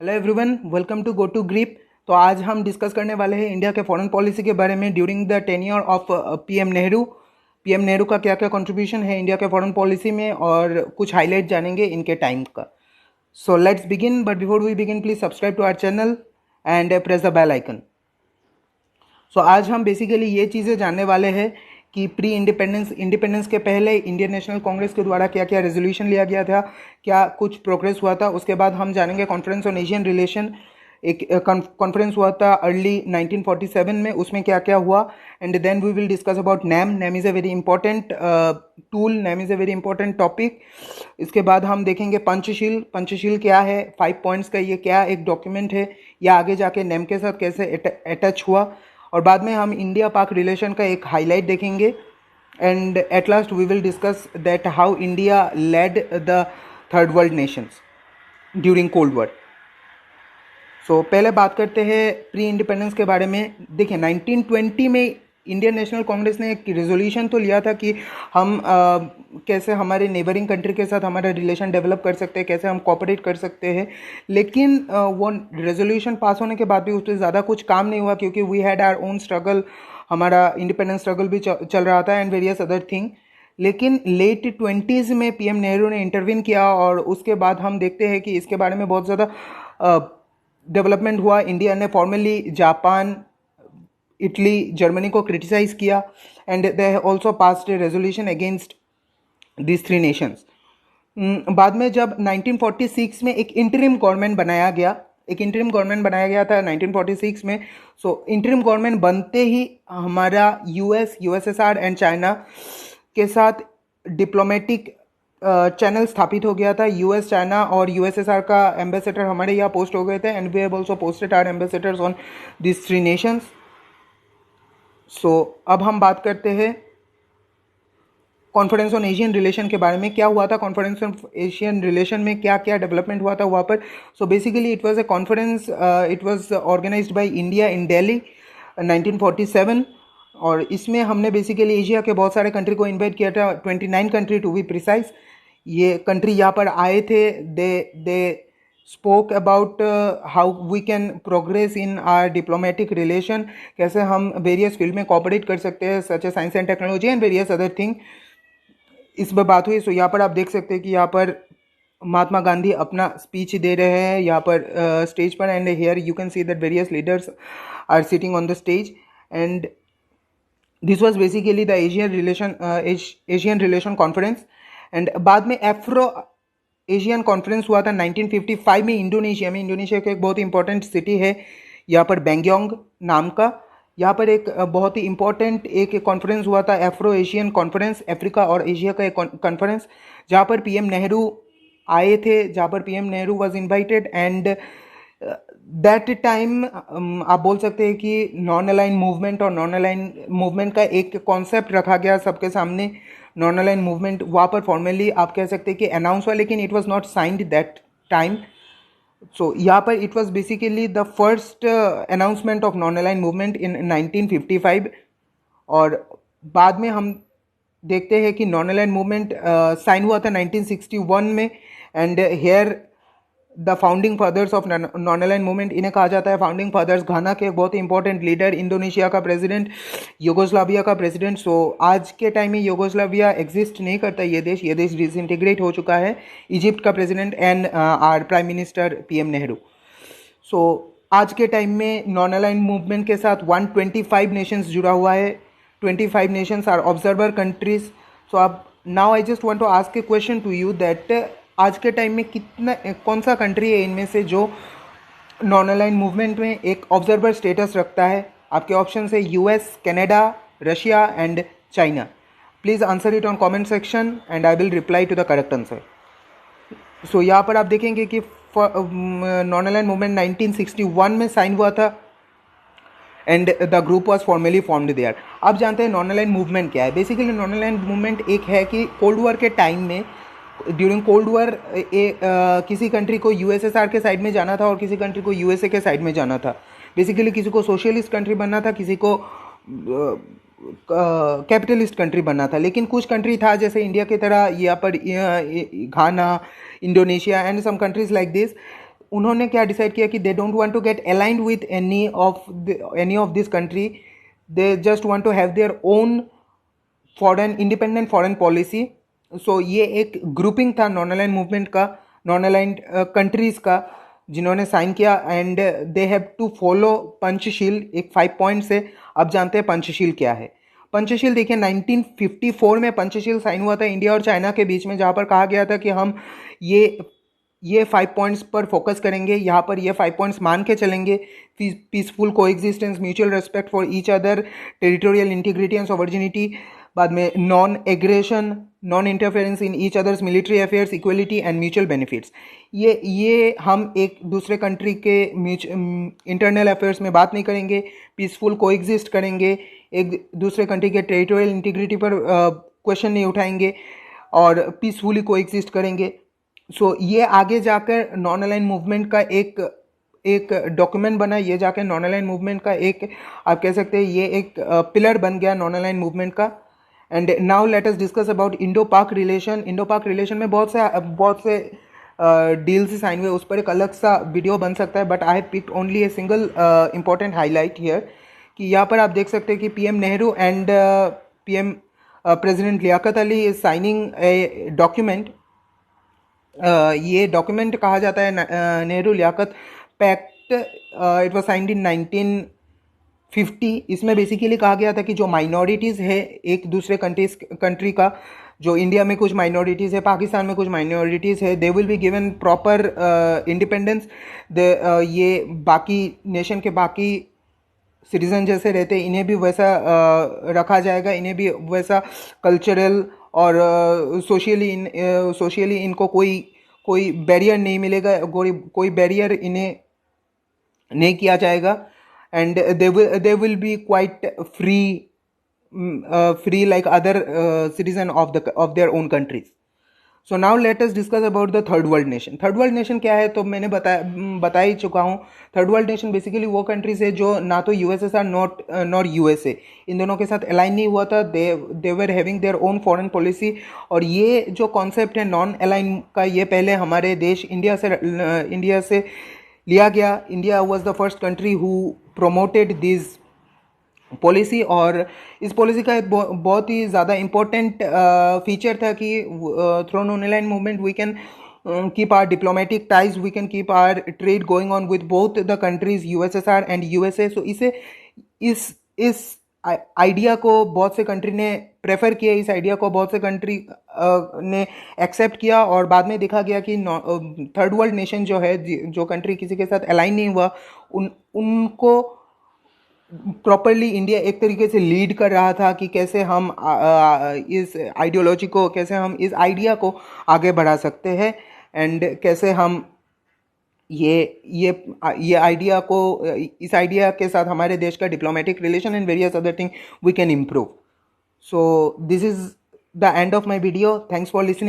Hello everyone, welcome to go to grip. तो आज हम डिस्कस करने वाले हैं इंडिया के फॉरेन पॉलिसी के बारे में during the tenure of PM Nehru. PM Nehru का क्या क्या कंट्रीब्यूशन है इंडिया के फॉरेन पॉलिसी में और कुछ हाईलाइट जानेंगे इनके टाइम का। So let's begin, but before we begin please subscribe to our channel and press the bell icon. So आज हम बेसिकली ये चीज़ें जानने वाले हैं कि प्री इंडिपेंडेंस के पहले इंडियन नेशनल कांग्रेस के द्वारा क्या क्या रेजोल्यूशन लिया गया था, क्या कुछ प्रोग्रेस हुआ था। उसके बाद हम जानेंगे कॉन्फ्रेंस ऑन एशियन रिलेशन, एक कॉन्फ्रेंस हुआ था अर्ली 1947 में, उसमें क्या क्या हुआ। And then we will discuss about NAM is a very important tool, NAM is a very important topic. इसके बाद हम देखेंगे पंचशील क्या है, 5 पॉइंट्स का ये क्या एक डॉक्यूमेंट है, या आगे जाके नैम के साथ कैसे अटैच हुआ। और बाद में हम इंडिया पाक रिलेशन का एक हाईलाइट देखेंगे। And at last we will discuss that how India led the third world nations during cold war. So पहले बात करते हैं प्री इंडिपेंडेंस के बारे में। देखिए 1920 में इंडियन नेशनल कांग्रेस ने एक रेजोल्यूशन तो लिया था कि हम कैसे हमारे नेबरिंग कंट्री के साथ हमारा रिलेशन डेवलप कर सकते हैं, कैसे हम कोऑपरेट कर सकते हैं। लेकिन वो रेजोल्यूशन पास होने के बाद भी उससे ज़्यादा कुछ काम नहीं हुआ, क्योंकि we had our own struggle, हमारा इंडिपेंडेंस स्ट्रगल भी चल रहा था एंड वेरियस अदर थिंग। लेकिन लेट 20s में पीएम नेहरू ने इंटरवीन किया और उसके बाद हम देखते हैं कि इसके बारे में बहुत ज़्यादा डेवलपमेंट हुआ। इंडिया ने फॉर्मली जापान, इटली, जर्मनी को क्रिटिसाइज किया and they also passed A resolution against this three Nations. बाद में जब 1946 में एक इंटरिम गवर्नमेंट बनाया गया, था 1946 में। सो इंटरिम गवर्नमेंट बनते ही हमारा यूएसएसआर एंड चाइना के साथ डिप्लोमेटिक चैनल स्थापित हो गया था। यूएस, चाइना और यूएसएसआर का एम्बेसडर हमारे यहाँ पोस्ट हो गए थे and we have also posted our ambassadors on this three nations. So अब हम बात करते हैं कॉन्फ्रेंस ऑन एशियन रिलेशन के बारे में। क्या हुआ था कॉन्फ्रेंस ऑन एशियन रिलेशन में, क्या क्या डेवलपमेंट हुआ था वहाँ पर। So basically it was a conference, it was organised by India in Delhi 1947। और इसमें हमने बेसिकली एशिया के बहुत सारे कंट्री को इन्वाइट किया था, 29 कंट्री टू बी प्रिसाइज। ये कंट्री यहाँ पर आए थे। They spoke about how we can progress in our diplomatic relation, कैसे हम वेरियस फील्ड में कोऑपरेट कर सकते हैं, such a science and technology and various other thing. इस पर बात हुई। सो यहाँ पर आप देख सकते हैं कि यहाँ पर महात्मा गांधी अपना स्पीच दे रहे हैं यहाँ पर स्टेज पर, and here you can see that various leaders are sitting on the stage. And this was basically the Asian relation conference. And बाद में एफ्रो एशियन कॉन्फ्रेंस हुआ था 1955 में इंडोनेशिया में। इंडोनेशिया का एक बहुत ही इंपॉर्टेंट सिटी है यहाँ पर बैंगयोंग नाम का। यहाँ पर एक बहुत ही इंपॉर्टेंट एक कॉन्फ्रेंस हुआ था, एफ्रो एशियन कॉन्फ्रेंस, अफ्रीका और एशिया का एक कॉन्फ्रेंस, जहाँ पर पीएम नेहरू आए थे, जहाँ पर PM Nehru was invited. And that time आप बोल सकते हैं कि नॉन अलाइन मूवमेंट और नॉन अलाइन मूवमेंट का एक कॉन्सेप्ट रखा गया सबके सामने। नॉन अलाइन मूवमेंट वहाँ पर फॉर्मली आप कह सकते हैं कि अनाउंस हुआ, लेकिन it was not signed that time. So यहाँ पर it was basically the first announcement of non align movement in 1955। और बाद में हम देखते हैं कि नॉन अलाइन मूवमेंट साइन हुआ था 1961 में। And here the founding fathers of non align movement, इन्हें कहा जाता है फाउंडिंग फादर्स। घाना के बहुत ही इंपॉर्टेंट लीडर, इंडोनेशिया का प्रेसिडेंट, यूगोस्लाविया का प्रेसिडेंट। सो आज के टाइम में यूगोस्लाविया एग्जिस्ट नहीं करता, ये देश डिसइंटीग्रेट हो चुका है। इजिप्ट का president and our prime minister PM Nehru. So आज के टाइम में नॉन अलाइन मूवमेंट के साथ 125 नेशंस जुड़ा हुआ है। 25 nations are observer countries. So अब now I just want to ask a question to you that आज के टाइम में कौन सा कंट्री है इनमें से जो नॉन अलाइन मूवमेंट में एक ऑब्जर्वर स्टेटस रखता है। आपके ऑप्शन है US, Canada, Russia and China. Please answer it on comment section and I will reply to the correct answer. So यहाँ पर आप देखेंगे कि नॉन अलाइन मूवमेंट 1961 में साइन हुआ था and the group was formally formed there. अब जानते हैं नॉन अलाइन मूवमेंट क्या है। बेसिकली नॉन अलाइन मूवमेंट एक है कि कोल्ड वॉर के टाइम में, ड्यूरिंग कोल्ड वॉर किसी कंट्री को यूएसएसआर के साइड में जाना था और किसी कंट्री को यूएसए के साइड में जाना था। बेसिकली किसी को सोशलिस्ट कंट्री बनना था, किसी को कैपिटलिस्ट कंट्री बनना था। लेकिन कुछ कंट्री था जैसे इंडिया की तरह यहाँ पर Ghana, Indonesia and some countries like this, उन्होंने क्या डिसाइड किया कि they don't want to get aligned with any of this country, they just want to have their own foreign independent foreign policy. So ये एक grouping था non aligned movement का, non aligned countries का, जिन्होंने sign किया, and they have to follow Panchsheel, एक 5 point से। अब जानते हैं पंचशील क्या है। पंचशील देखिए 1954 में पंचशील साइन हुआ था इंडिया और चाइना के बीच में, जहाँ पर कहा गया था कि हम ये 5 पॉइंट्स पर फोकस करेंगे, यहाँ पर ये 5 पॉइंट्स मान के चलेंगे। Peaceful coexistence, mutual respect for each other, territorial integrity and sovereignty, बाद में non aggression, non interference in each other's military affairs, equality and mutual benefits. ये हम एक दूसरे कंट्री के इंटरनल अफेयर्स में बात नहीं करेंगे, पीसफुल कोएग्जिस्ट करेंगे, एक दूसरे कंट्री के टेरिटोरियल इंटीग्रिटी पर क्वेश्चन नहीं उठाएंगे और पीसफुली कोएग्जिस्ट करेंगे। सो ये आगे जाकर नॉन अलाइन मूवमेंट का एक डॉक्यूमेंट बना, ये जाकर नॉन अलाइन मूवमेंट का एक, आप कह सकते हैं ये एक पिलर बन गया नॉन अलाइन मूवमेंट का। And now let us discuss about Indo पाक रिलेशन। इंडो पाक रिलेशन में बहुत से डील्स साइन हुए, उस पर एक अलग सा वीडियो बन सकता है, but I have picked only a single important highlight here, कि यहाँ पर आप देख सकते हैं कि PM Nehru and PM president Liaquat Ali is signing a document. ये डॉक्यूमेंट कहा जाता है Nehru Liaquat pact. It was signed in 1950। इसमें बेसिकली कहा गया था कि जो माइनॉरिटीज़ है एक दूसरे कंट्री का, जो इंडिया में कुछ माइनॉरिटीज़ है, पाकिस्तान में कुछ माइनॉरिटीज़ है, they will be given proper independence. ये बाकी नेशन के बाकी सिटीजन जैसे रहते हैं, इन्हें भी वैसा रखा जाएगा, इन्हें भी वैसा कल्चरल और सोशली इनको कोई बैरियर नहीं मिलेगा, कोई बैरियर इन्हें नहीं किया जाएगा। And they will be quite free like other citizen of their own countries. So now let us discuss about the third world nation. Third world nation क्या है, तो मैंने बता ही चुका हूँ। थर्ड वर्ल्ड नेशन बेसिकली वो कंट्रीज है जो ना तो यूएसएसआर नॉर यूएसए, इन दोनों के साथ अलाइन नहीं हुआ था। They were having their own foreign policy. और ये जो कॉन्सेप्ट है नॉन अलाइन का, ये पहले हमारे देश इंडिया से लिया गया। India was the first country who promoted this policy. और इस पॉलिसी का एक बहुत ही ज़्यादा इम्पोर्टेंट फीचर था कि through non align movement we can keep our diplomatic ties, we can keep our trade going on with both the countries USSR and USA. So इस idea को बहुत से कंट्री ने प्रेफर किया, इस आइडिया को बहुत से कंट्री ने एक्सेप्ट किया। और बाद में देखा गया कि थर्ड वर्ल्ड नेशन जो है, जो कंट्री किसी के साथ अलाइन नहीं हुआ, उनको प्रॉपरली इंडिया एक तरीके से लीड कर रहा था कि कैसे हम इस आइडियोलॉजी को, कैसे हम इस आइडिया को आगे बढ़ा सकते हैं, एंड कैसे हम ये आइडिया को, इस आइडिया के साथ हमारे देश का diplomatic relation and various other thing we can improve. So this is the end of my video. Thanks for listening.